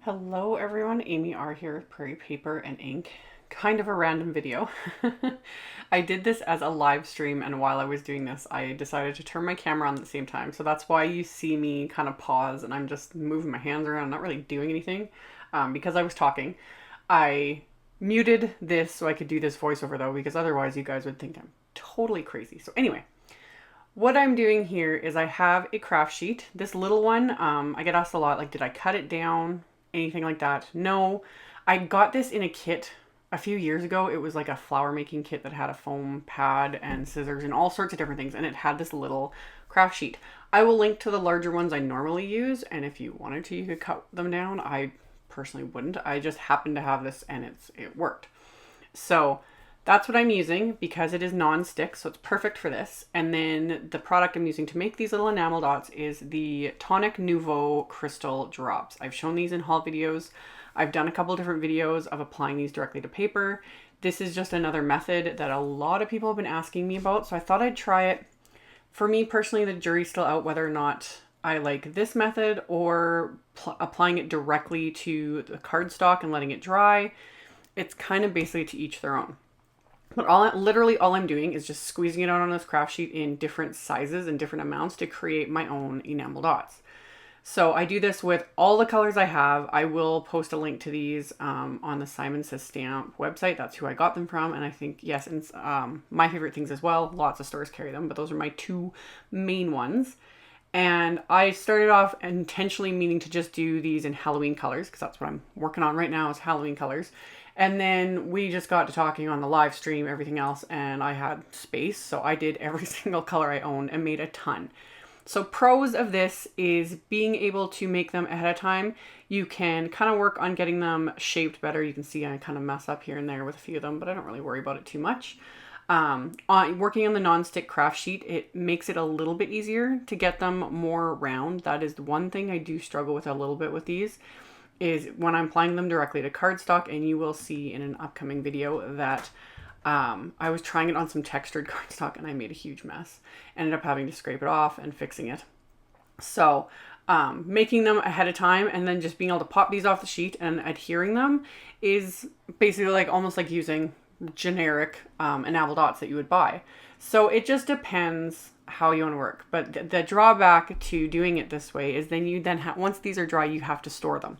Hello everyone, AmyR here with Prairie Paper and Ink. Kind of a random video. I did this as a live stream, and while I was doing this I decided to turn my camera on at the same time, so that's why you see me kind of pause and I'm just moving my hands around, not really doing anything, because I was talking. I muted this so I could do this voiceover though, because otherwise you guys would think I'm totally crazy. So anyway, what I'm doing here is I have a craft sheet, this little one. I get asked a lot, like, did I cut it down? Anything like that? No. I got this in a kit a few years ago. It was like a flower making kit that had a foam pad and scissors and all sorts of different things, and it had this little craft sheet. I will link to the larger ones I normally use, and if you wanted to, you could cut them down. I personally wouldn't. I just happened to have this and it worked. So that's what I'm using because it is non-stick, so it's perfect for this. And then the product I'm using to make these little enamel dots is the Tonic Nuvo crystal drops. I've shown these in haul videos. I've done a couple different videos of applying these directly to paper. This is just another method that a lot of people have been asking me about, so I thought I'd try it. For me personally, the jury's still out whether or not I like this method or applying it directly to the cardstock and letting it dry. It's kind of basically to each their own. But literally all I'm doing is just squeezing it out on this craft sheet in different sizes and different amounts to create my own enamel dots. So I do this with all the colors I have. I will post a link to these on the Simon Says Stamp website. That's who I got them from. And I think, yes, and My Favorite Things as well. Lots of stores carry them, but those are my two main ones. And I started off intentionally meaning to just do these in Halloween colors, because that's what I'm working on right now is Halloween colors. And then we just got to talking on the live stream, everything else, and I had space, so I did every single color I owned and made a ton. So pros of this is being able to make them ahead of time. You can kind of work on getting them shaped better. You can see I kind of mess up here and there with a few of them, but I don't really worry about it too much. Working on the non-stick craft sheet, it makes it a little bit easier to get them more round. That is the one thing I do struggle with a little bit with these, is when I'm applying them directly to cardstock, and you will see in an upcoming video that I was trying it on some textured cardstock and I made a huge mess. Ended up having to scrape it off and fixing it. So making them ahead of time and then just being able to pop these off the sheet and adhering them is basically like almost like using generic enamel dots that you would buy. So it just depends how you want to work. But the drawback to doing it this way is then once these are dry, you have to store them.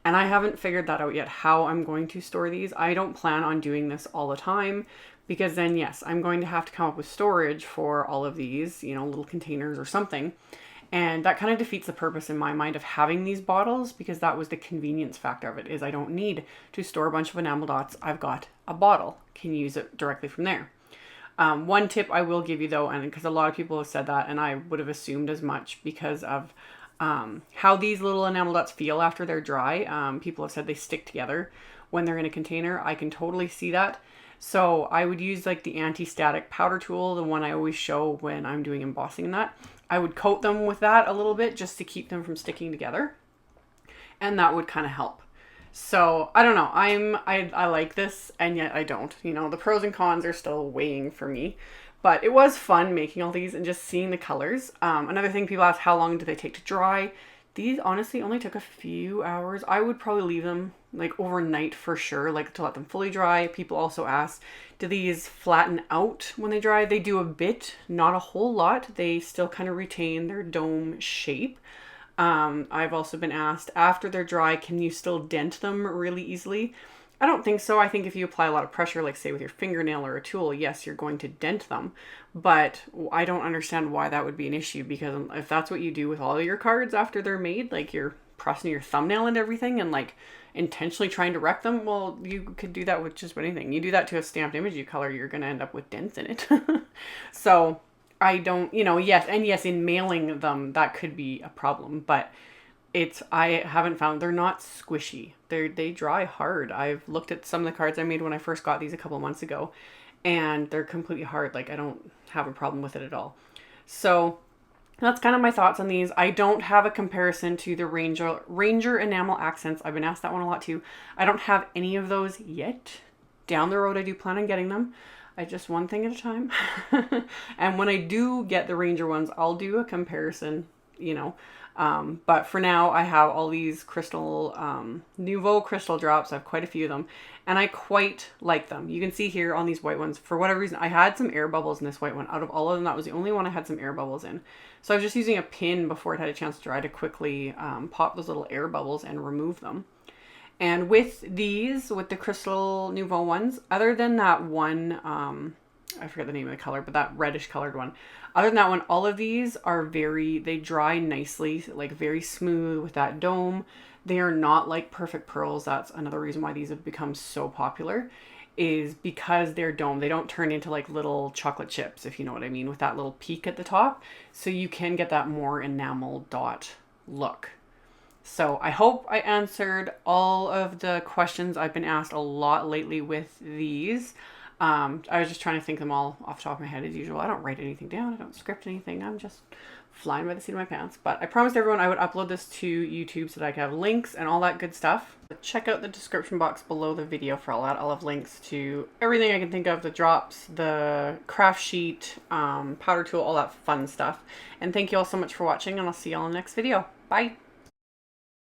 And I haven't figured that out yet, how I'm going to store these. I don't plan on doing this all the time, because then yes, I'm going to have to come up with storage for all of these, little containers or something. And that kind of defeats the purpose in my mind of having these bottles, because that was the convenience factor of it, is I don't need to store a bunch of enamel dots. I've got a bottle, can use it directly from there. One tip I will give you though, and because a lot of people have said that, and I would have assumed as much because of how these little enamel dots feel after they're dry. People have said they stick together when they're in a container. I can totally see that. So I would use like the anti-static powder tool, the one I always show when I'm doing embossing and that. I would coat them with that a little bit just to keep them from sticking together. And that would kind of help. So I don't know. I like this, and yet I don't. The pros and cons are still weighing for me. But it was fun making all these and just seeing the colors. Another thing, people ask, how long do they take to dry? These honestly only took a few hours. I would probably leave them like overnight for sure, like to let them fully dry. People also ask, do these flatten out when they dry? They do a bit, not a whole lot. They still kind of retain their dome shape. I've also been asked, after they're dry, can you still dent them really easily? I don't think so. I think if you apply a lot of pressure, like say with your fingernail or a tool, yes, you're going to dent them. But I don't understand why that would be an issue, because if that's what you do with all of your cards after they're made, like you're pressing your thumbnail and everything and like intentionally trying to wreck them, well, you could do that with just anything. You do that to a stamped image you color, you're going to end up with dents in it. So I don't, yes, in mailing them, that could be a problem, but I haven't found, they're not squishy. They dry hard. I've looked at some of the cards I made when I first got these a couple months ago, and they're completely hard. Like I don't have a problem with it at all. So that's kind of my thoughts on these. I don't have a comparison to the Ranger enamel accents. I've been asked that one a lot too. I don't have any of those yet. Down the road, I do plan on getting them. I just one thing at a time. And when I do get the Ranger ones, I'll do a comparison, But for now, I have all these crystal, Nuvo crystal drops. I have quite a few of them, and I quite like them. You can see here on these white ones, for whatever reason, I had some air bubbles in this white one. Out of all of them, that was the only one I had some air bubbles in. So I was just using a pin before it had a chance to dry to quickly pop those little air bubbles and remove them. And with these, with the crystal Nuvo ones, other than that one, I forget the name of the color, but that reddish colored one. Other than that one, all of these are they dry nicely, like very smooth with that dome. They are not like perfect pearls. That's another reason why these have become so popular, is because they're dome. They don't turn into like little chocolate chips, if you know what I mean, with that little peak at the top. So you can get that more enamel dot look. So I hope I answered all of the questions I've been asked a lot lately with these. I was just trying to think them all off the top of my head as usual. I don't write anything down. I don't script anything. I'm just flying by the seat of my pants. But I promised everyone I would upload this to YouTube so that I could have links and all that good stuff. Check out the description box below the video for all that. I'll have links to everything I can think of, the drops, the craft sheet, powder tool, all that fun stuff. And thank you all so much for watching, and I'll see you all in the next video. Bye!